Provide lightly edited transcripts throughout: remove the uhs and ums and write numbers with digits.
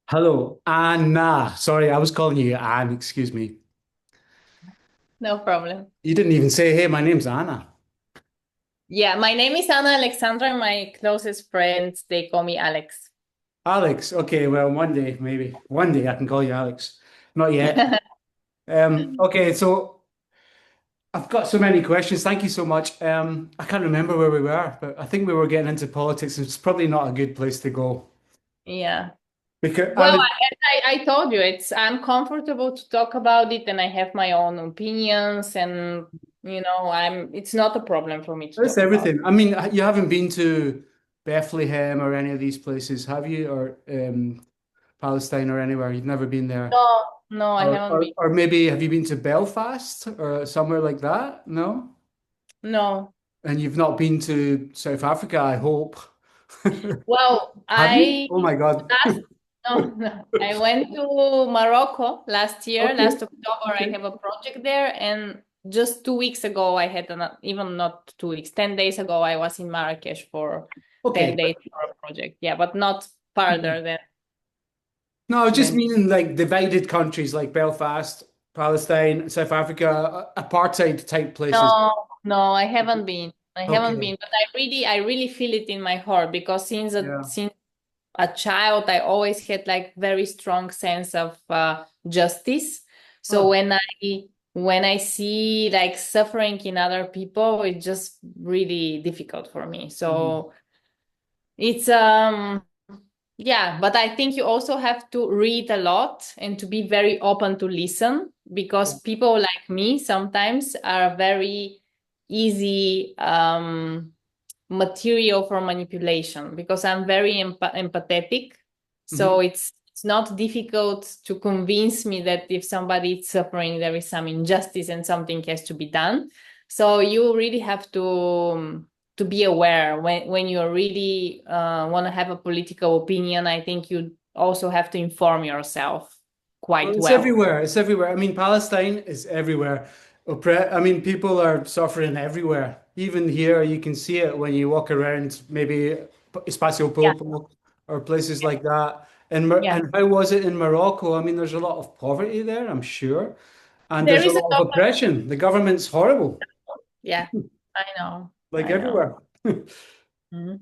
Hello, Anna. Sorry, I was calling you Anne. Excuse me. No problem. You didn't even say, hey, my name's Anna. Yeah, my name is Anna Alexandra. My closest friends, they call me Alex. Alex. Okay, well, one day, maybe. One day I can call you Alex. Not yet. Okay, so I've got so many questions. Thank you so much. I can't remember where we were, but I think we were getting into politics. It's probably not a good place to go. Yeah. Because I Well, was, I told you I'm comfortable to talk about it and I have my own opinions and it's not a problem for me to That's talk about. everything. I mean, you haven't been to Bethlehem or any of these places, have you? Or Palestine or anywhere? You've never been there. No, no, I Or, haven't or, been. or maybe have you been to Belfast or somewhere like that? No? No. And you've not been to South Africa, I hope. Well, Have you? Oh my God. last no, no. I went to Morocco last year, Okay. last October. I Okay. have a project there, and just 2 weeks ago, I had even not 2 weeks, 10 days ago, I was in Marrakesh for Okay. 10 days for a project. Yeah, but not farther No, I was just than meaning like divided countries like Belfast, Palestine, South Africa, apartheid type places. no, no. I haven't been. I haven't Okay. been, but I really feel it in my heart because Yeah. since a child, I always had like very strong sense of justice. So Oh. when I see like suffering in other people, it's just really difficult for me. Mhm. So it's yeah, but I think you also have to read a lot and to be very open to listen Yeah. because people like me sometimes are very easy material for manipulation because I'm very empathetic. Mhm. So it's not difficult to convince me that if somebody is suffering, there is some injustice and something has to be done. So you really have to be aware when you really want to have a political opinion. I think you also have to inform yourself Well, quite it's well. everywhere. It's everywhere. I mean, Palestine is everywhere. I mean, people are suffering everywhere. Even here, you can see it when you walk around, maybe Espacio Yeah, Popo or places like that. yeah. And how was it in Morocco? I mean, there's a lot of poverty there, I'm sure, and There there's a is a lot of lot. oppression. The government's horrible, Yeah, I know. like I know. everywhere. Mhm.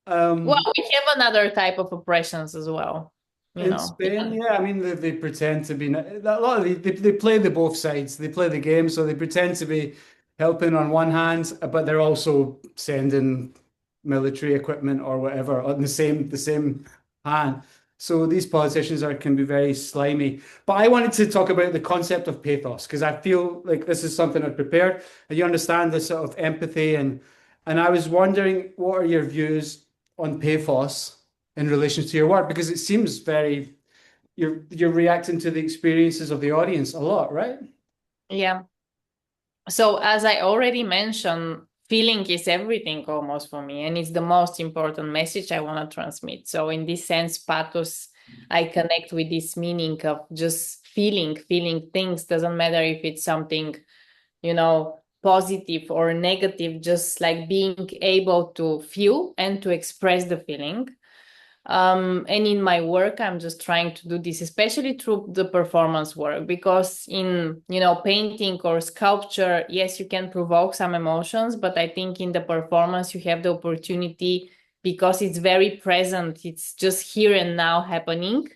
Well, Um, we have another type of oppressions as well. You In know, Spain, yeah, I mean they pretend to be a lot of they play the both sides. They play the game, so they pretend to be helping on one hand, but they're also sending military equipment or whatever on the same hand. So these politicians are can be very slimy. But I wanted to talk about the concept of pathos because I feel like this is something I've prepared, and you understand the sort of empathy and I was wondering what are your views on pathos in relation to your work because it seems very you're reacting to the experiences of the audience a lot, right? yeah. So as I already mentioned, feeling is everything almost for me, and it's the most important message I want to transmit. So in this sense, pathos, I connect with this meaning of just feeling things. Doesn't matter if it's something, positive or negative, just like being able to feel and to express the feeling. And in my work, I'm just trying to do this, especially through the performance work, because in, painting or sculpture, yes, you can provoke some emotions, but I think in the performance, you have the opportunity because it's very present. It's just here and now happening.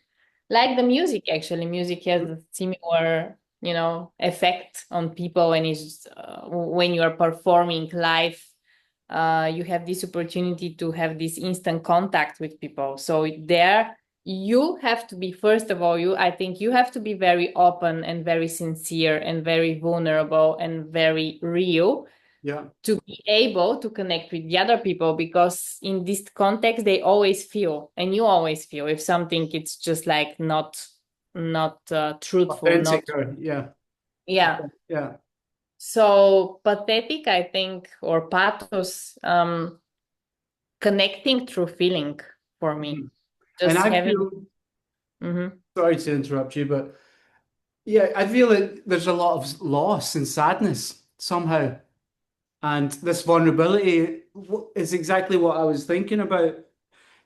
Like the music, actually, music has a similar, effect on people and is when you are performing live, you have this opportunity to have this instant contact with people. So there you have to be, first of all, I think you have to be very open and very sincere and very vulnerable and very real Yeah. to be able to connect with the other people, because in this context they always feel, and you always feel if something it's just like not truthful, Authentic, not, or, yeah. yeah. Yeah. So pathetic, I think, or pathos, connecting through feeling for me, Mhm. And just I having. feel, Mhm. sorry to interrupt you, but yeah, I feel that there's a lot of loss and sadness somehow. And this vulnerability is exactly what I was thinking about.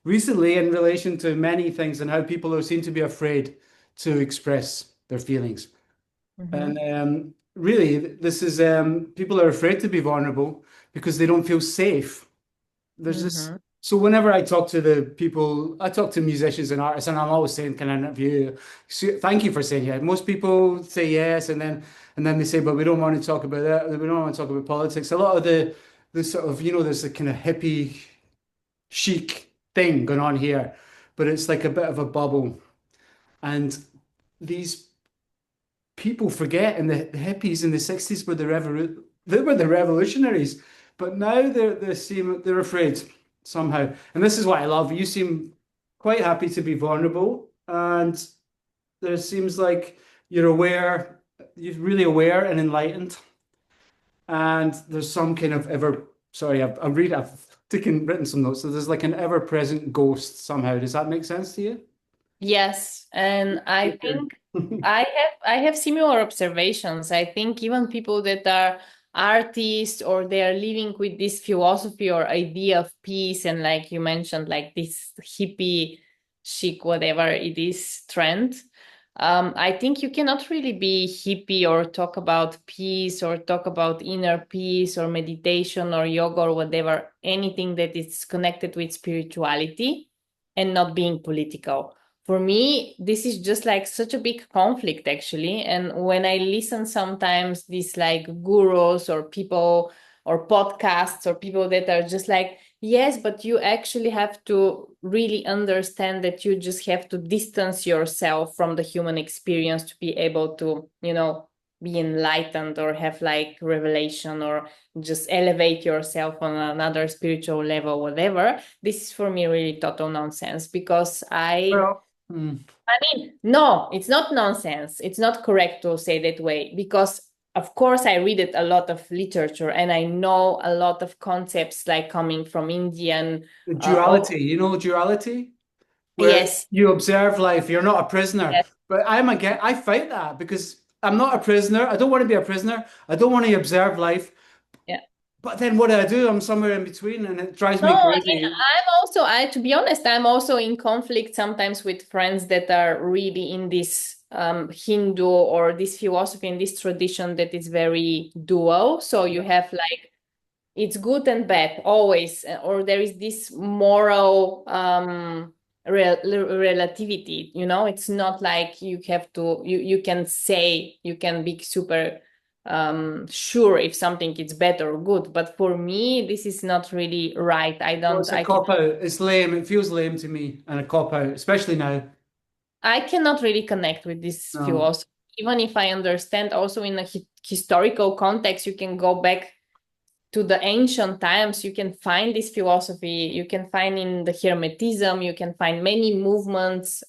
recently in relation to many things and how people are seem to be afraid to express their feelings. And Mhm. really, this is people are afraid to be vulnerable because they don't feel safe. There's this. Mhm. So whenever I talk to the people, I talk to musicians and artists, and I'm always saying, "Can I interview you?" So, thank you for saying yes. Most people say yes, and then they say, "But we don't want to talk about that. We don't want to talk about politics." A lot of the sort of there's a kind of hippie chic thing going on here, but it's like a bit of a bubble, and these people forget, and the hippies in the 60s were they were the revolutionaries, but now they're afraid somehow. And this is what I love. You seem quite happy to be vulnerable, and there seems like you're really aware and enlightened, and there's some kind of sorry, I've written some notes. So there's like an ever-present ghost somehow. Does that make sense to you? Yes, and I Okay. think I have similar observations. I think even people that are artists or they are living with this philosophy or idea of peace and like you mentioned, like this hippie chic, whatever it is, trend. I think you cannot really be hippie or talk about peace or talk about inner peace or meditation or yoga or whatever, anything that is connected with spirituality and not being political. For me, this is just like such a big conflict actually. And when I listen sometimes these like gurus or people or podcasts or people that are just like, yes, but you actually have to really understand that you just have to distance yourself from the human experience to be able to, be enlightened or have like revelation or just elevate yourself on another spiritual level, whatever. This is for me really total nonsense because Well, hmm. no, it's not nonsense. It's not correct to say that way because, of course, I read it a lot of literature and I know a lot of concepts like coming from Indian. The Uh, duality, duality, where yes, you observe life, you're not a prisoner. yes, But I fight that because I'm not a prisoner. I don't want to be a prisoner. I don't want to observe life. yeah. But then what do? I'm somewhere in between and it drives No, me I mean, crazy. to be honest, I'm also in conflict sometimes with friends that are really in this Hindu or this philosophy and this tradition that is very dual. So you Yeah. have like it's good and bad always, or there is this moral relativity. It's not like you have to you can say you can be super sure if something is bad or good, but for me this is not really right. Well, it's a I can cop out. It's lame. It feels lame to me and a cop out, especially now. I cannot really connect with this No. philosophy, even if I understand also in a historical context. You can go back to the ancient times. You can find this philosophy. You can find in the Hermetism. You can find many movements,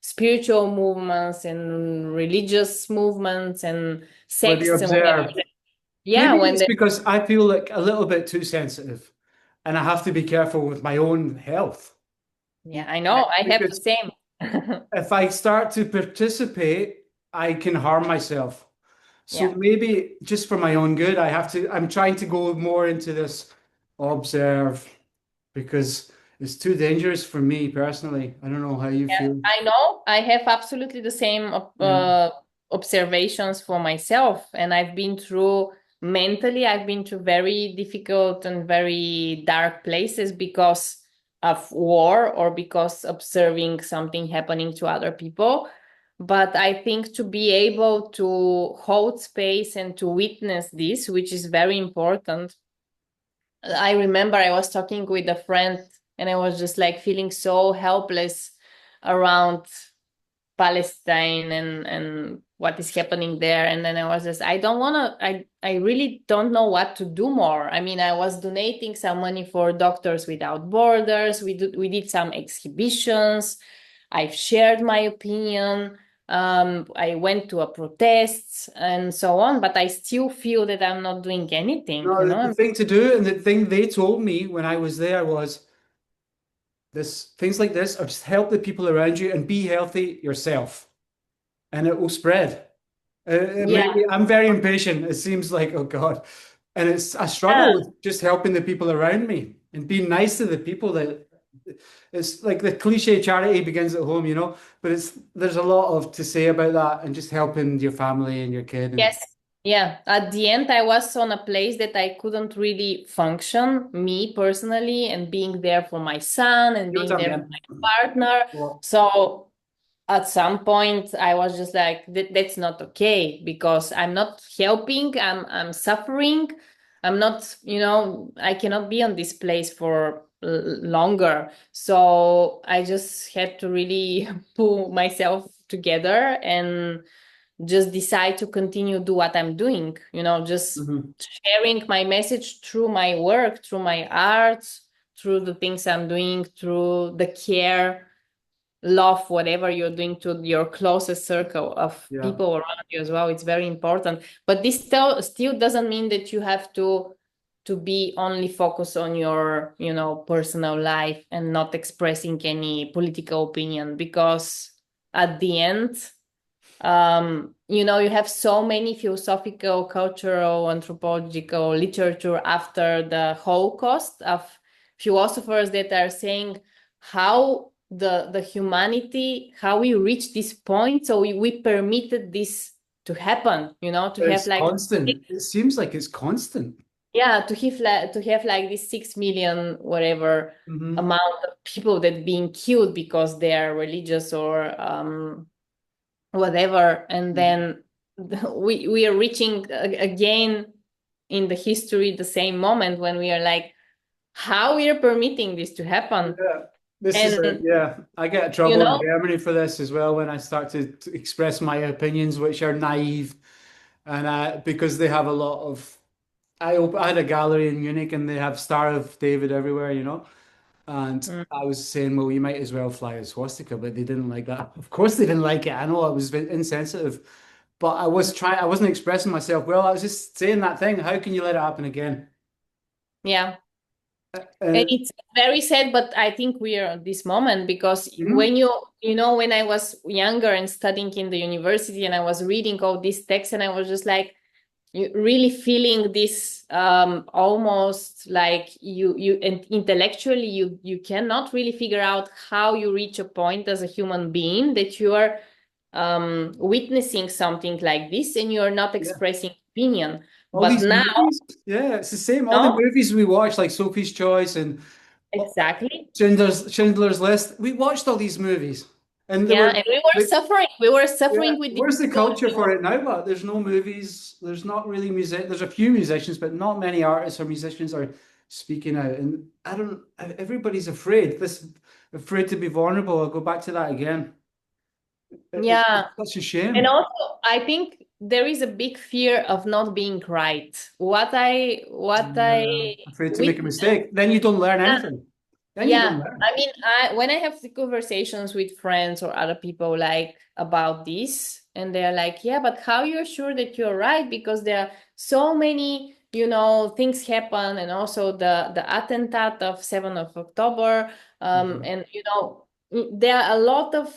spiritual movements and religious movements and Where they sects and whatever. observe. Yeah, Maybe when it's because I feel like a little bit too sensitive and I have to be careful with my own health. yeah, I know. I have the Because same. if I start to participate, I can harm myself. So Yeah. maybe just for my own good, I'm trying to go more into this observe because it's too dangerous for me personally. I don't know how you Yeah, feel. I know. I have absolutely the same Yeah. observations for myself, and I've been through very difficult and very dark places because of war or because observing something happening to other people. But I think to be able to hold space and to witness this, which is very important. I remember I was talking with a friend and I was just like feeling so helpless around Palestine and what is happening there. And then I was just, I don't want to, I really don't know what to do more. I mean, I was donating some money for Doctors Without Borders. We did some exhibitions. I've shared my opinion. I went to a protest and so on, but I still feel that I'm not doing anything, No, the thing to do and the thing they told me when I was there was this things like this are just help the people around you and be healthy yourself, and it will spread. Yeah. Maybe I'm very impatient. It seems like, oh God. And it's I struggle Yeah. with just helping the people around me and being nice to the people that it's like the cliche charity begins at home, you know, but there's a lot of to say about that and just helping your family and your kid and Yes. Yeah. At the end, I was on a place that I couldn't really function, me personally, and being there for my son and you know being what I there for mean? my partner. Well, So at some point, I was just like, that's not okay because I'm not helping. I'm suffering. I'm not, I cannot be on this place for longer. So I just had to really pull myself together and just decide to continue do what I'm doing, just mhm. sharing my message through my work, through my art, through the things I'm doing, through the care, love, whatever you're doing to your closest circle of Yeah. people around you as well. It's very important. But this still doesn't mean that you have to be only focused on your, personal life and not expressing any political opinion because at the end you have so many philosophical, cultural, anthropological literature after the Holocaust of philosophers that are saying how the humanity, how we reached this point. So we permitted this to happen, to have It's like constant. It seems like it's constant. yeah, to have like this 6 million whatever Hmm. amount of people that being killed because they are religious or whatever, and then we are reaching again in the history the same moment when we are like how we are permitting this to happen. Yeah. This is And yeah. I get in you trouble in know Germany for this as well when I start to express my opinions, which are naive, and because they have a lot of. I had a gallery in Munich, and they have Star of David everywhere, you know. And mm, I was saying, well, you might as well fly a swastika, but they didn't like that. Of course, they didn't like it. I know I was a bit insensitive, but I wasn't expressing myself well. I was just saying that thing. How can you let it happen again? yeah, and Uh, it's very sad, but I think we are at this moment because mhm. when when I was younger and studying in the university and I was reading all these texts and I was just like you really feeling this almost like you and intellectually you cannot really figure out how you reach a point as a human being that you are witnessing something like this and you are not Yeah. expressing opinion, All but these now movies. Yeah, it's the same. All the no, movies we watch, like Sophie's Choice and exactly. Schindler's List. We watched all these movies, and they Yeah, were. and we were Yeah, suffering with this where's the because culture for it now? But there's no movies. There's not really music. There's a few musicians, but not many artists or musicians are speaking out. And I don't. Everybody's afraid. Afraid to be vulnerable. I'll go back to that again. yeah. It's such a And shame. also, I think there is a big fear of not being right. What I Yeah, afraid to make a witness, mistake. Then you don't learn anything. Then you don't yeah. learn. I mean, when I have the conversations with friends or other people like about this, and they're like, "Yeah, but how you're sure that you're right? Because there are so many, things happen, and also the attentat of 7th of October, Mhm. and there are a lot of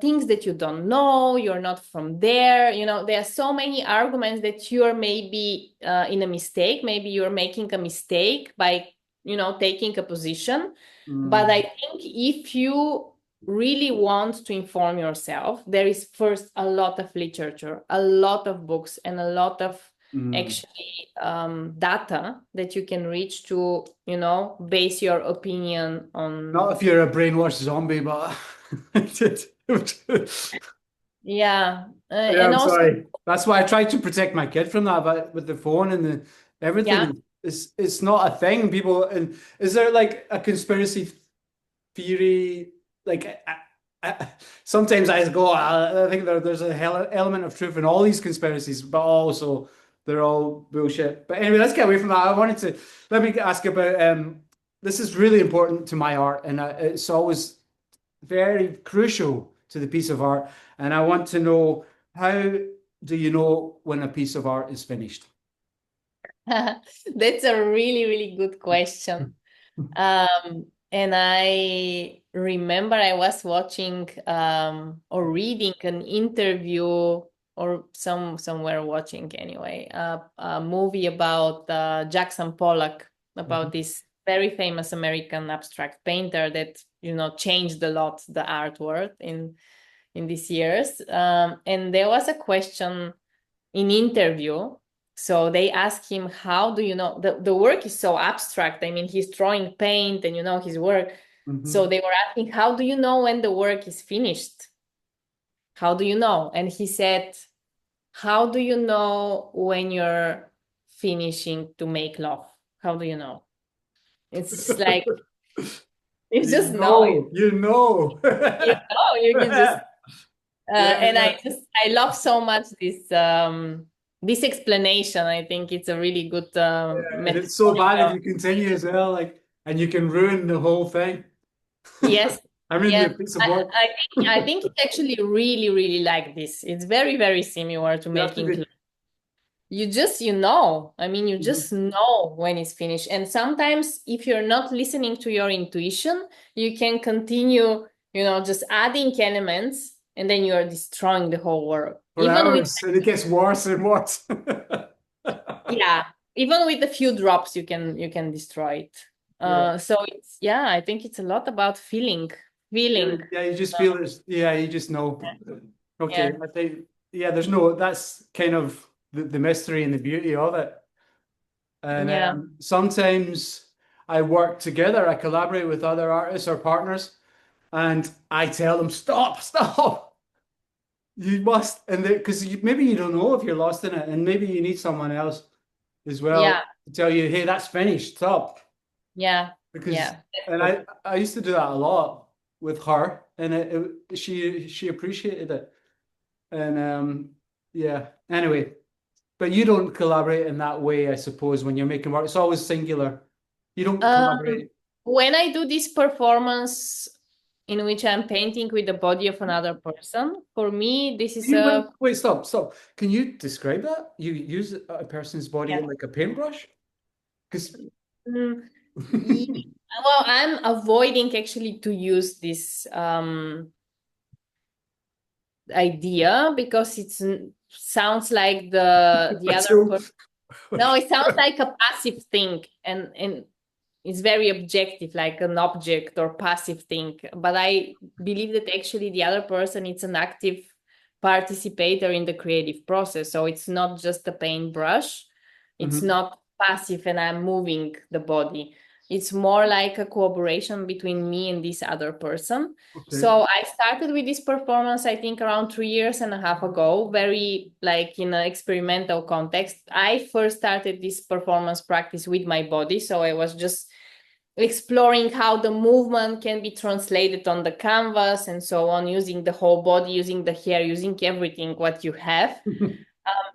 things that you don't know, you're not from there, there are so many arguments that you're maybe in a mistake, maybe you're making a mistake by taking a position. But I Mm. think if you really want to inform yourself, there is first a lot of literature, a lot of books, and a lot of Mm. actually data that you can reach to base your opinion Not on. if you're a brainwashed zombie, but Yeah, yeah, and I'm also, sorry. That's why I try to protect my kid from that. But with the phone and the yeah, everything, it's not a thing. People, and is there like a conspiracy theory? Like sometimes I go, I think there's a hell element of truth in all these conspiracies, but also they're all bullshit. But anyway, let's get away from that. I wanted to let me ask about this is really important to my art, and it's always very crucial to the piece of art. And I want to know, how do you know when a piece of art is finished? that's a really, really good question. And I remember I was watching or reading an interview or somewhere watching anyway a movie about Jackson Pollock, about Mhm. this very famous American abstract painter that, changed a lot the art world in these years. And there was a question in interview. So they asked him, how do you know the work is so abstract? I mean, he's drawing paint and his work. So they were asking, how do you know when the work is finished? How do you know? And he said, how do you know when you're finishing to make love? How do you know? It's like, you just know it. You know. You can just and Yeah. I love so much this explanation. I think it's a really good And it's so bad if metaphorical. you continue as well, like, and you can ruin the whole thing. Yes, I mean, yes. the piece of work. I think it's actually really, really like this. It's very, very similar to You have to making be. clothes. You just, I mean, you Mhm. just know when it's finished. And sometimes if you're not listening to your intuition, you can continue, just adding elements, and then you're destroying the whole work. For Even with, hours, and it gets worse and worse. yeah, even with a few drops, you can destroy it. Yeah. So it's, I think it's a lot about feeling. Yeah, you just feel it. Yeah, you just know. Okay, Yeah. I think, yeah, there's no, that's kind of the mystery and the beauty of it. And Yeah. sometimes I work together, I collaborate with other artists or partners, and I tell them, stop, stop. You must, and because maybe you don't know if you're lost in it, and maybe you need someone else as well Yeah. to tell you, hey, that's finished, stop. Yeah. Because, Yeah. and I used to do that a lot with her, and she appreciated it. And yeah, anyway, but you don't collaborate in that way, I suppose, when you're making work. It's always singular. You don't Um, collaborate. when I do this performance in which I'm painting with the body of another person, for me, this is You wait, a, wait, stop, stop. Can you describe that? You use a person's body yeah. like a paintbrush? Because Mm, ye- well, I'm avoiding actually to use this idea because sounds like the a other tool. person. No, it sounds like a passive thing, and it's very objective, like an object or passive thing. But I believe that actually the other person is an active participator in the creative process. So it's not just a paintbrush. It's Mhm. not passive and I'm moving the body. It's more like a cooperation between me and this other person. Okay. So I started with this performance, I think around 3 years and a half ago, very like in an experimental context. I first started this performance practice with my body. So I was just exploring how the movement can be translated on the canvas and so on, using the whole body, using the hair, using everything what you have.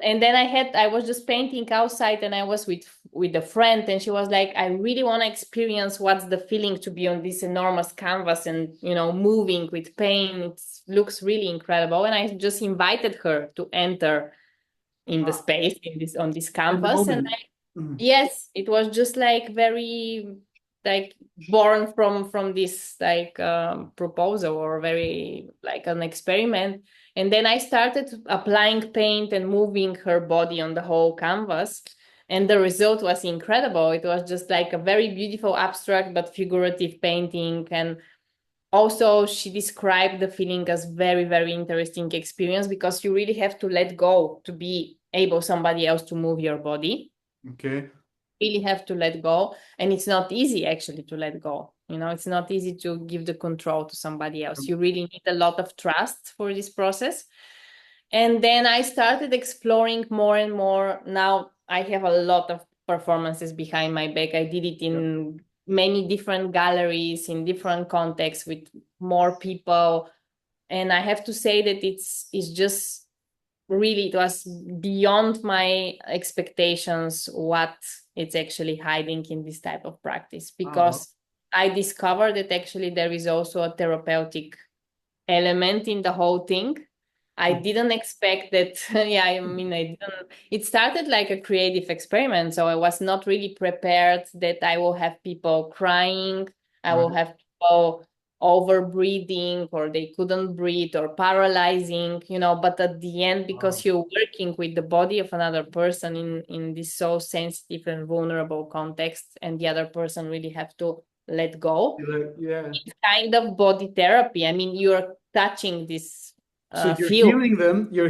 And then I was just painting outside, and I was with a friend, and she was like, I really want to experience what's the feeling to be on this enormous canvas and moving with paint. It looks really incredible. And I just invited her to enter in the Ah, space on this in the canvas. And moment. Mhm. yes, it was just like very like born from this like proposal, or very like an experiment. And then I started applying paint and moving her body on the whole canvas, and the result was incredible. It was just like a very beautiful abstract but figurative painting. And also she described the feeling as very, very interesting experience, because you really have to let go to be able somebody else to move your body. Okay. Really have to let go, and it's not easy actually to let go. It's not easy to give the control to somebody else. You really need a lot of trust for this process. And then I started exploring more and more. Now I have a lot of performances behind my back. I did it Yep. in many different galleries, in different contexts, with more people. And I have to say that it's just really, it was beyond my expectations what it's actually hiding in this type of practice, Oh, because I discovered that actually there is also a therapeutic element in the whole thing. I well. didn't expect that. Yeah, I mean, I didn't. It started like a creative experiment, so I was not really prepared that I will have people crying. I will Right. have people over breathing, or they couldn't breathe, or paralyzing, but at the end, because you're working with the body of another person in this so sensitive and vulnerable context, and the other person really have to let go. Yeah. It's kind of body therapy. I mean, you're touching this So you're field.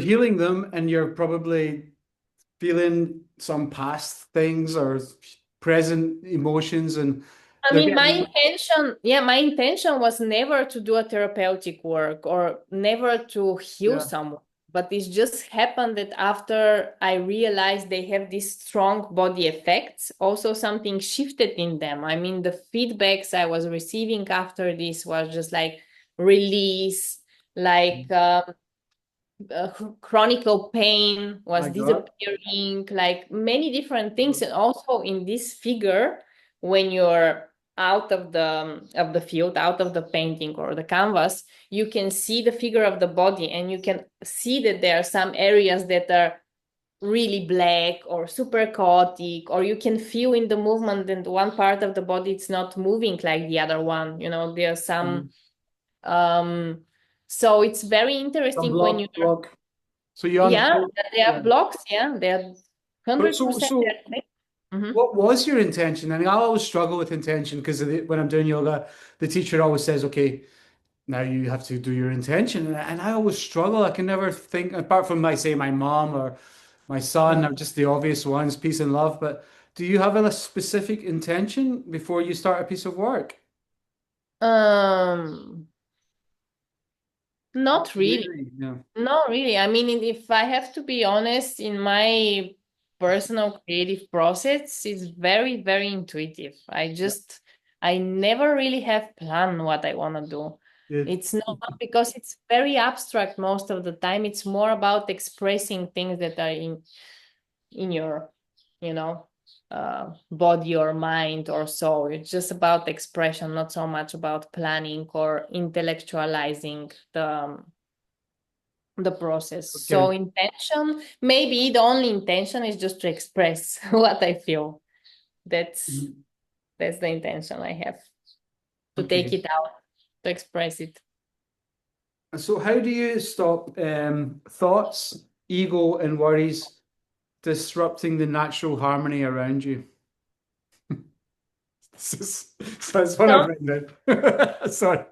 healing them, and you're probably feeling some past things or present emotions, and I they're mean, getting. my intention was never to do a therapeutic work or never to heal Yeah. someone. But it just happened that after I realized they have these strong body effects, also something shifted in them. I mean, the feedbacks I was receiving after this was just like release, like chronic pain was My God. disappearing, like many different things. And also in this figure, when you're out of the field, out of the painting or the canvas, you can see the figure of the body, and you can see that there are some areas that are really black or super chaotic, or you can feel in the movement that one part of the body it's not moving like the other one. There's some so it's very A interesting when you block. So you yeah, unfold. they Yeah. are blocks. Yeah, they are But so 100%. so what was your intention? I mean, I always struggle with intention because when I'm doing yoga, the teacher always says, "Okay, now you have to do your intention," and I always struggle. I can never think, apart from my mom or my son, are just the obvious ones, peace and love. But do you have a specific intention before you start a piece of work? Um, Not really. Really? Yeah. Not really. I mean, if I have to be honest, in my personal creative process, it's very, very intuitive. Yeah. I never really have planned what I want to do. Good. It's not because it's very abstract most of the time. It's more about expressing things that are in your, you know, body or mind or soul. It's just about expression, not so much about planning or intellectualizing the process. So Okay. intention, maybe the only intention is just to express what I feel. That's Mhm. that's the intention I have, to take Okay. it out, to express it. So how do you stop thoughts, ego, and worries disrupting the natural harmony around you? That's what I've So written down. Sorry.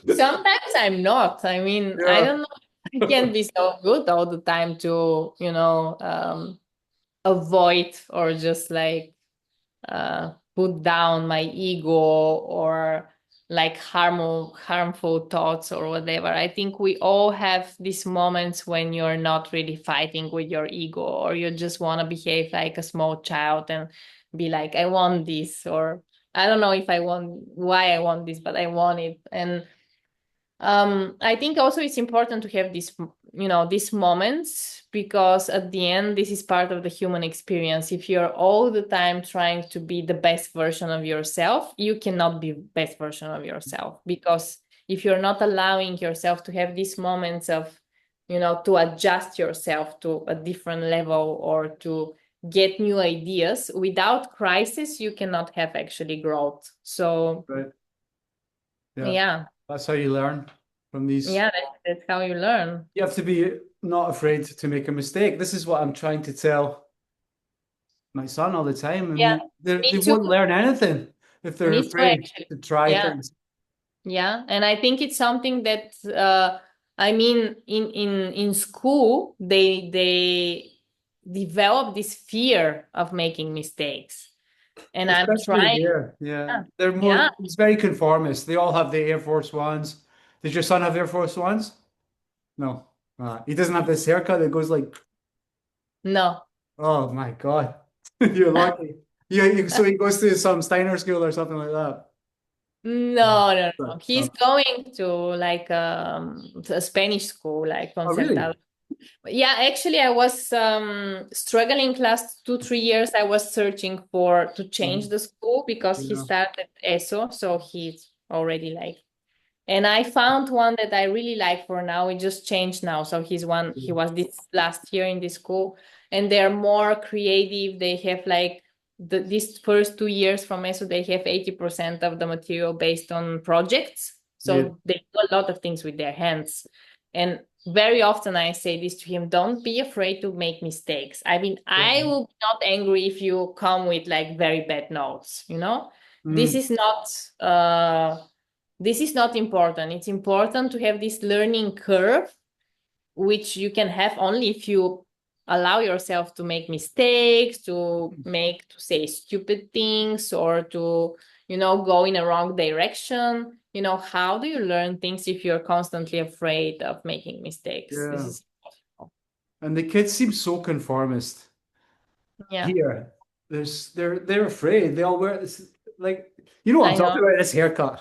sometimes I'm not. I mean, I Yeah. don't know. I can't be so good all the time to, avoid or just like put down my ego or like harmful thoughts or whatever. I think we all have these moments when you're not really fighting with your ego, or you just want to behave like a small child and be like, I want this, or I don't know if I want why I want this, but I want it. And I think also it's important to have these moments, because at the end, this is part of the human experience. If you're all the time trying to be the best version of yourself, you cannot be best version of yourself, because if you're not allowing yourself to have these moments of, to adjust yourself to a different level or to get new ideas without crisis, you cannot have actually growth. So Right. Yeah. yeah. That's how you learn from these. Yeah, that's how you learn. You have to be not afraid to make a mistake. This is what I'm trying to tell my son all the time. I Yeah, mean, me they too. won't learn anything if they're Me too, afraid actually. to try Yeah, things. yeah. And I think it's something that I mean, in school, they develop this fear of making mistakes. And I'm Especially trying. here. Yeah. Yeah, They're yeah. more, it's very conformist. They all have the Air Force Ones. Does your son have Air Force Ones? No. He doesn't have this haircut that goes like, No. oh my God. You're lucky. Yeah, so he goes to some Steiner school or something like that. No, no, no. So, He's going to like a Spanish school, like oh, really? Concertado. Yeah, actually, I was struggling last 2, 3 years. I was searching to change the school, because he Yeah. started ESO, so he's already like. And I found one that I really like for now. It just changed now, so he was this last year in this school, and they're more creative. They have like these first 2 years from ESO, they have 80% of the material based on projects. So Yeah. they do a lot of things with their hands. And very often I say this to him, don't be afraid to make mistakes. I mean, I will be not angry if you come with like very bad notes, you know? This Mm. is not this is not important. It's important to have this learning curve, which you can have only if you allow yourself to make mistakes, to say stupid things, or to, go in a wrong direction. How do you learn things if you're constantly afraid of making mistakes? This Yeah. is impossible. And the kids seem so conformist Yeah, here. They're afraid. They all wear this, like, you know what I'm I know. talking about, this haircut.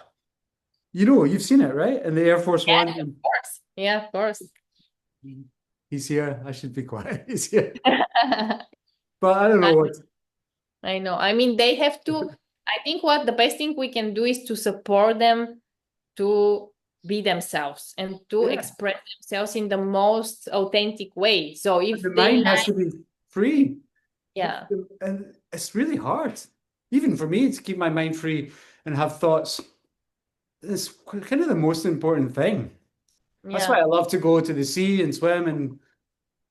You've seen it, right? And the Air Force Yeah, One. of course. Yeah, of course. He's here. I should be quiet. He's here. But I don't I, know what. I know. I mean, they have to. I think what the best thing we can do is to support them to be themselves and to Yeah. express themselves in the most authentic way. So if The they mind has like, to be free. yeah, And it's really hard, even for me, to keep my mind free and have thoughts. It's kind of the most important thing. That's why yeah, I love to go to the sea and swim and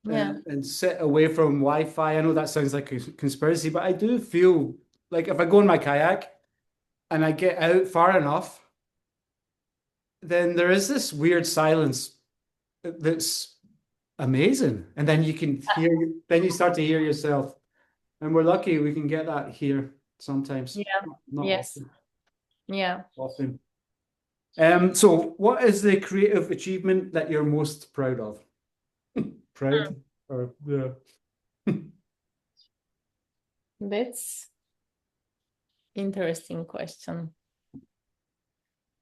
yeah, sit away from Wi-Fi. I know that sounds like a conspiracy, but I do feel like if I go in my kayak and I get out far enough, then there is this weird silence that's amazing. And then you can hear, then you start to hear yourself. And we're lucky we can get that here sometimes. yeah, Not yes, often. yeah. Often. So what is the creative achievement that you're most proud of? Proud or yeah. That's interesting question.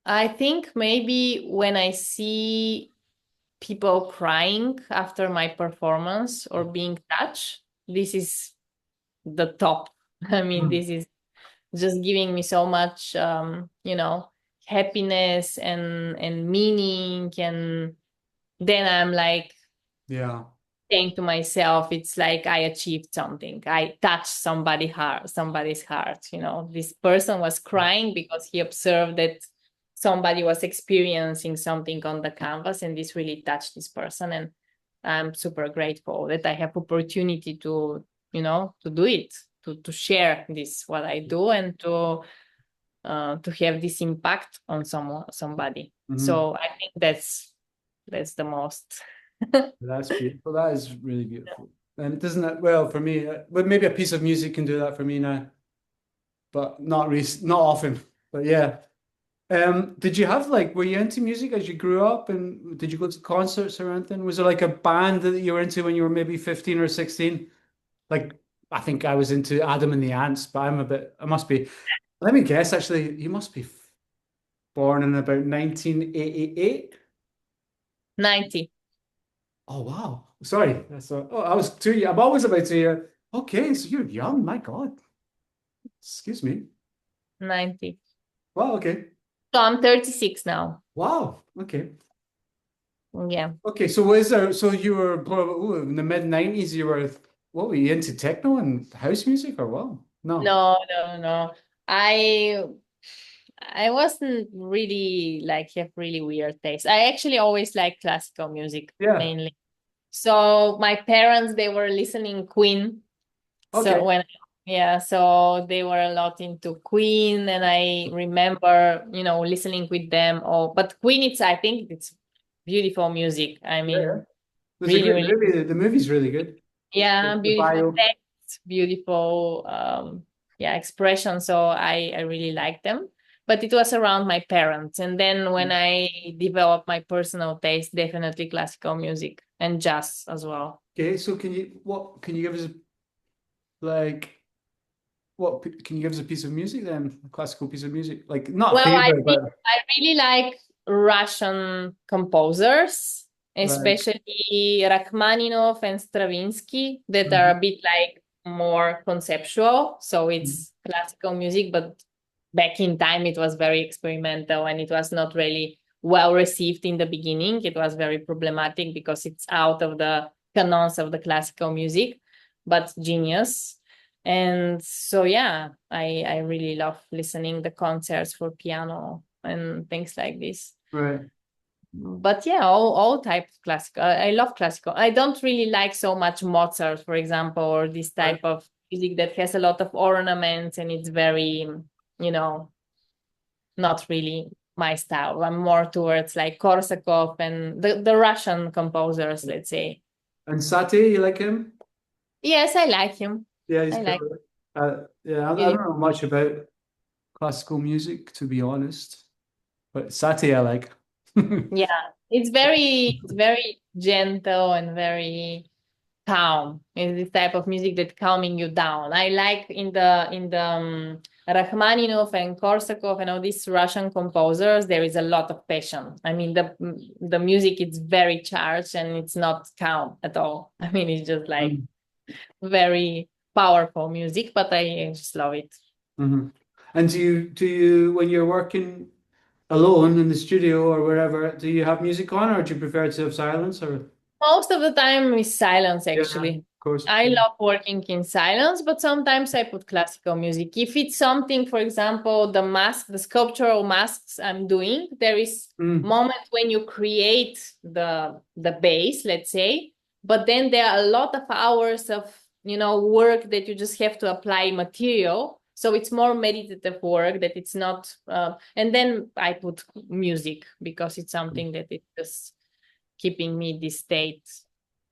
I think maybe when I see people crying after my performance or being touched, this is the top. I mean, this is just giving me so much happiness and meaning, and then I'm like Yeah. saying to myself, it's like I achieved something. I touched somebody's heart. This person was crying because he observed that somebody was experiencing something on the canvas, and this really touched this person. And I'm super grateful that I have opportunity to do it, to share this what I do, and to have this impact on somebody. Mhm. So I think that's the most. That's beautiful. That is really beautiful. And it doesn't that well for me, but maybe a piece of music can do that for me now, but not often. But yeah. Did you have like, were you into music as you grew up, and did you go to concerts or anything? Was there like a band that you were into when you were maybe 15 or 16? Like, I think I was into Adam and the Ants, but I must be, let me guess, actually, you must be born in about 1988. 90. Oh, wow. Sorry. I was 2 years. I'm always about 2 years. Okay, so you're young. My God. Excuse me. 90. Wow, okay. So I'm 36 now. Wow. Okay. Yeah. Okay, so what is there? So you were in the mid 90s, what were you into, techno and house music or what? No. No, no, no. I I wasn't really like have really weird taste. I actually always liked classical music Yeah. mainly. So my parents, they were listening Queen. Okay. So so they were a lot into Queen, and I remember, listening with them. Oh, but Queen, I think it's beautiful music. I Yeah, yeah. mean, There's a really, great really, movie. The movie's really good. yeah, The beautiful bio. text, beautiful, expression. So I really like them. But it was around my parents, and then when I developed my personal taste, definitely classical music and jazz as well. Okay, so can you give us like can you give us a piece of music then? A classical piece of music? Like not a Well, favorite, but I really like Russian composers, like especially Rachmaninoff and Stravinsky, that are mhm. a bit like more conceptual. So it's classical music, but back in time it was very experimental, and it was not really well received in the beginning. It was very problematic because it's out of the canons of the classical music, but genius. And so I really love listening the concerts for piano and things like this. Right. But yeah, all types of classical. I love classical. I don't really like so much Mozart, for example, or this Right. type of music that has a lot of ornaments and it's very, you know, not really my style. I'm more towards like Korsakov and the Russian composers, let's say. And Satie, you like him? Yes, I like him. Yeah, he's I like cool. Yeah, I really. don't know much about classical music, to be honest, but Satie I like. Yeah, it's very gentle and very calm. It's this type of music that calming you down. I like in the Rachmaninoff and Korsakov and all these Russian composers, there is a lot of passion. I mean, the music is very charged and it's not calm at all. I mean, it's just like very powerful music, but I just love it. Mhm. And do you when you're working alone in the studio or wherever, do you have music on, or do you prefer to have silence? Or Most of the time is silence, yeah, of actually. course. I love working in silence, but sometimes I put classical music. If it's something, for example, the sculptural masks I'm doing, there is Mm. moment when you create the base, let's say, but then there are a lot of hours of, work that you just have to apply material. So it's more meditative work that it's not, and then I put music because it's something that it just keeping me this state.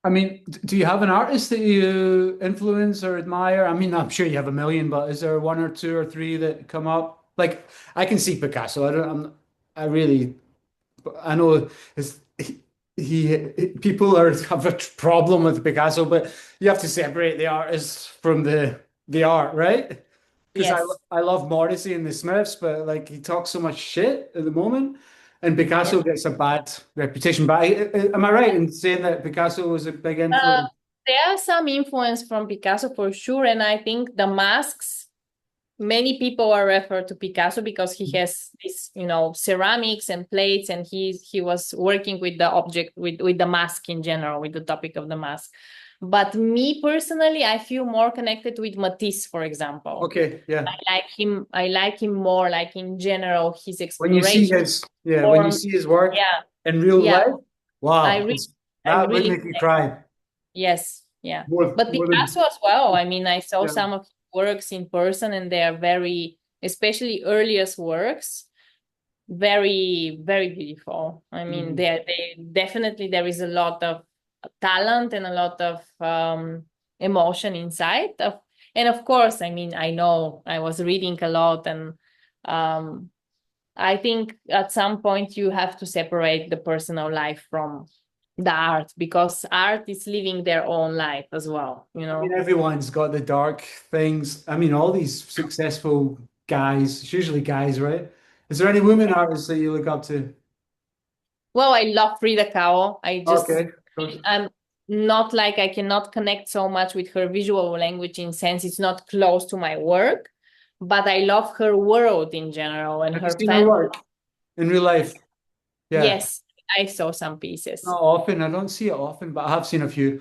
I mean, do you have an artist that you influence or admire? I mean, I'm sure you have a million, but is there one or two or three that come up? Like, I can see Picasso. I really, I know his, people have a problem with Picasso, but you have to separate the artist from the art, right? Because Yes. I love Morrissey and the Smiths, but like he talks so much shit at the moment, and Yeah. Picasso gets a bad reputation. But am I right in saying that Picasso was a big Uh, influence? there are some influence from Picasso for sure, and I think the masks. Many people are referred to Picasso because he has this, ceramics and plates, and he was working with the object with the mask in general, with the topic of the mask. But me personally, I feel more connected with Matisse, for example. Okay, yeah. I like him more, like in general, his When you see exploration his, yeah, when you forms. see his work Yeah, in real yeah. life, I wow, really, I that would really make you cry Yes, yeah. But more than Picasso as well. I mean, I saw yeah. some of his works in person and they are very, especially earliest works, very, very beautiful. I mean, Mhm. they definitely there is a lot of talent and a lot of emotion inside of, and of course, I mean, I know I was reading a lot and um I think at some point you have to separate the personal life from the art because art is living their own life as well, you I mean, know. everyone's got the dark things. I mean, all these successful guys, it's usually guys, right? Is there any women artists that you look up to? Well, I love Frida Kahlo. Okay, of course. I'm not like I cannot connect so much with her visual language in sense it's not close to my work, but I love her world in general and Have you her seen her fan. work in real life? Yeah, Yes, I saw some pieces. not often. I don't see it often, but I have seen a few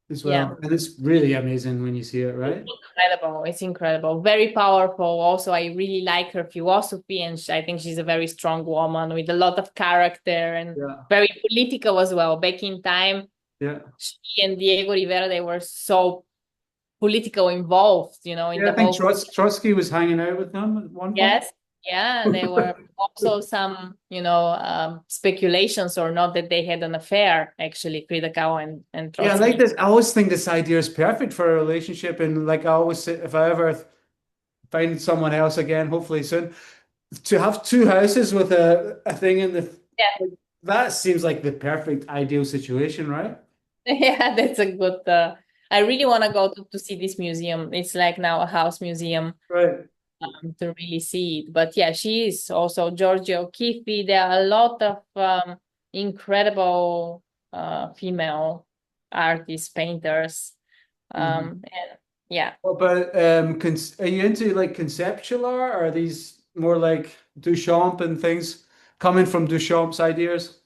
as Yeah. well. And it's really amazing when you see it, right? Incredible. It's incredible. Very powerful. Also, I really like her philosophy, and I think she's a very strong woman with a lot of character and Yeah, very political as well. Back in time, yeah. she and Diego Rivera, they were so political involved, in Yeah, the I think whole. Trotsky was hanging out with them at one point. Yes. Yeah, there were also some, speculations or not that they had an affair, actually, Frida Kahlo and Yeah, I like Trotsky. this. I always think this idea is perfect for a relationship, and like I always say, if I ever find someone else again, hopefully soon, to have two houses with a thing in the Yeah. that seems like the perfect ideal situation, right? Yeah, that's a good. I really want to go to see this museum. It's like now a house museum Right. to really see it. But yeah, she is also Georgia O'Keeffe. There are a lot of incredible female artists, painters. Mhm. And yeah. What about are you into like conceptual art, or are these more like Duchamp and things coming from Duchamp's ideas?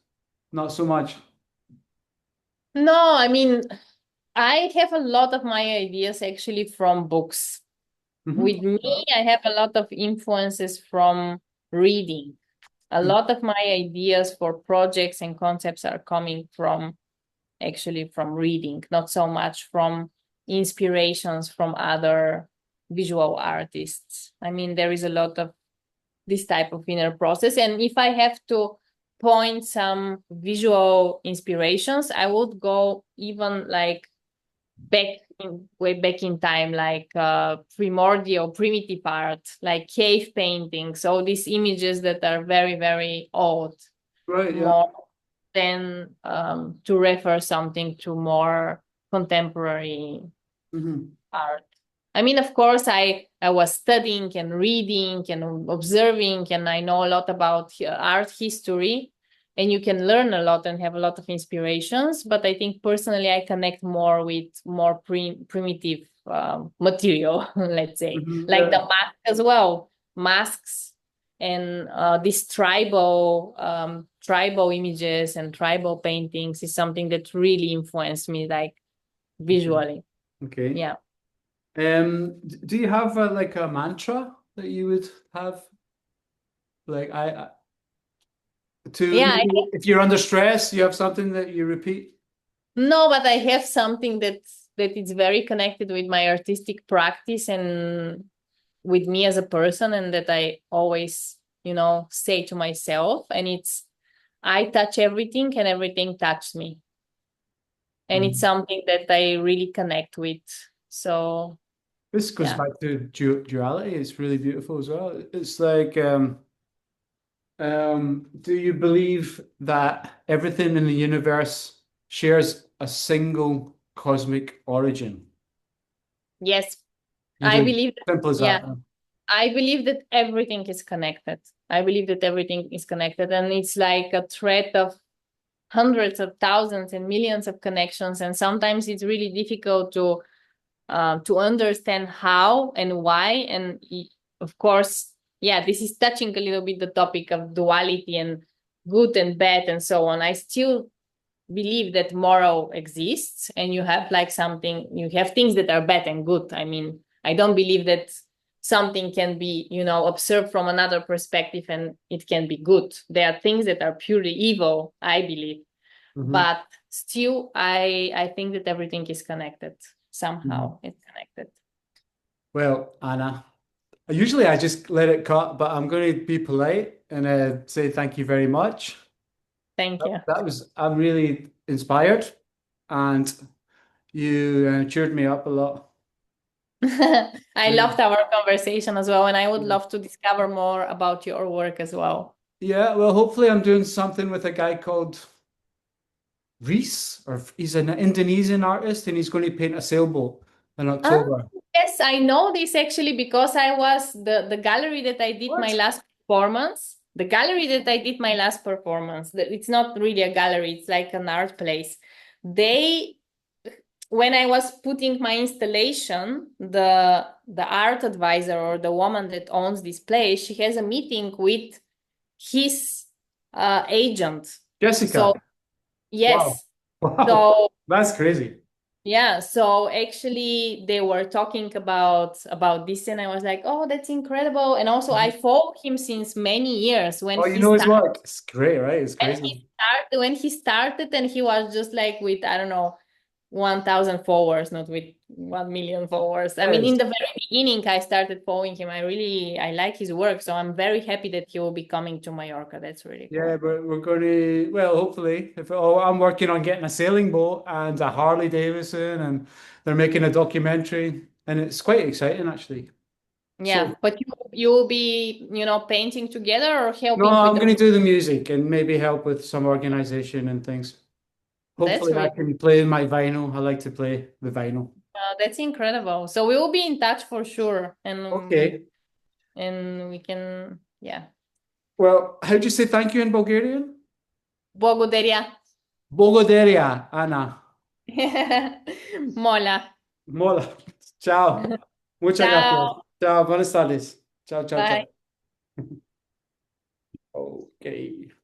Not so much. No, I mean, I have a lot of my ideas actually from books. Hmm. With me, I have a lot of influences from reading. A lot of my ideas for projects and concepts are coming from actually from reading, not so much from inspirations from other visual artists. I mean, there is a lot of this type of inner process. And if I have to point some visual inspirations, I would go even like way back in time, like primordial, primitive art, like cave paintings, all these images that are very, very old, Right, yeah. more than to refer something to more contemporary Mhm. art. I mean, of course, I was studying and reading and observing, and I know a lot about art history, and you can learn a lot and have a lot of inspirations. But I think personally, I connect more with more primitive material, let's say, Mhm, like the yeah. mask as well, masks and this tribal images and tribal paintings is something that really influenced me, like visually. Okay. Yeah. Do you have like a mantra that you would have? Like to Yeah, maybe if you're under stress, you have something that you repeat? no, but I have something that is very connected with my artistic practice and with me as a person, and that I always, say to myself, and it's I touch everything and everything touches me. And it's Mhm. something that I really connect with. So This goes yeah. back to duality. It's really beautiful as well. It's like, do you believe that everything in the universe shares a single cosmic origin? Yes, You I do. believe that, Simple as yeah, that. Huh? I believe that everything is connected. I believe that everything is connected, and it's like a thread of hundreds of thousands and millions of connections. And sometimes it's really difficult to understand how and why. And of course, yeah, this is touching a little bit the topic of duality and good and bad and so on. I still believe that moral exists, and you have like something, you have things that are bad and good. I mean, I don't believe that something can be, observed from another perspective and it can be good. There are things that are purely evil, I believe, Mhm. but still I think that everything is connected Mhm. somehow. It's connected. Well, Anna, usually I just let it cut, but I'm going to be polite and say thank you very much. Thank you. I'm really inspired and you cheered me up a lot. I Yeah. loved our conversation as well, and I would love to discover more about your work as well. Yeah, well, hopefully I'm doing something with a guy called Reese, or he's an Indonesian artist and he's going to paint a sailboat in Ah, October. yes, I know this actually because I was the gallery that I did my What? last performance. The gallery that I did my last performance, it's not really a gallery, it's like an art place. They, when I was putting my installation, the art advisor or the woman that owns this place, she has a meeting with his agent. Jessica. So Wow. yes. Wow. So That's crazy. yeah, so actually they were talking about this, and I was like, "Oh, that's incredible." And also I follow him since many years when Oh, you he know his started work. It's great, right? It's when crazy. he started, and he was just like with, I don't know, 1,000 followers, not with 1 million followers. I mean, Yes. in the very beginning I started following him. I like his work, so I'm very happy that he will be coming to Mallorca. That's really Yeah, cool. but we're going to, well, hopefully, I'm working on getting a sailing boat and a Harley Davidson, and they're making a documentary, and it's quite exciting actually. Yeah, So, but you will be, painting together or no, helping with I'm the. going to do the music and maybe help with some organization and things. That's Hopefully, I really can play my vinyl. I like to play the vinyl. that's incredible. So we will be in touch for sure, Okay. and we can, yeah. Well, how do you say thank you in Bulgarian? Благодаря. Благодаря, Anna. Mola. Mola. Ciao. Muchas gracias. Ciao. Ciao. Buenas tardes. Ciao, ciao, Bye. ciao. Okay.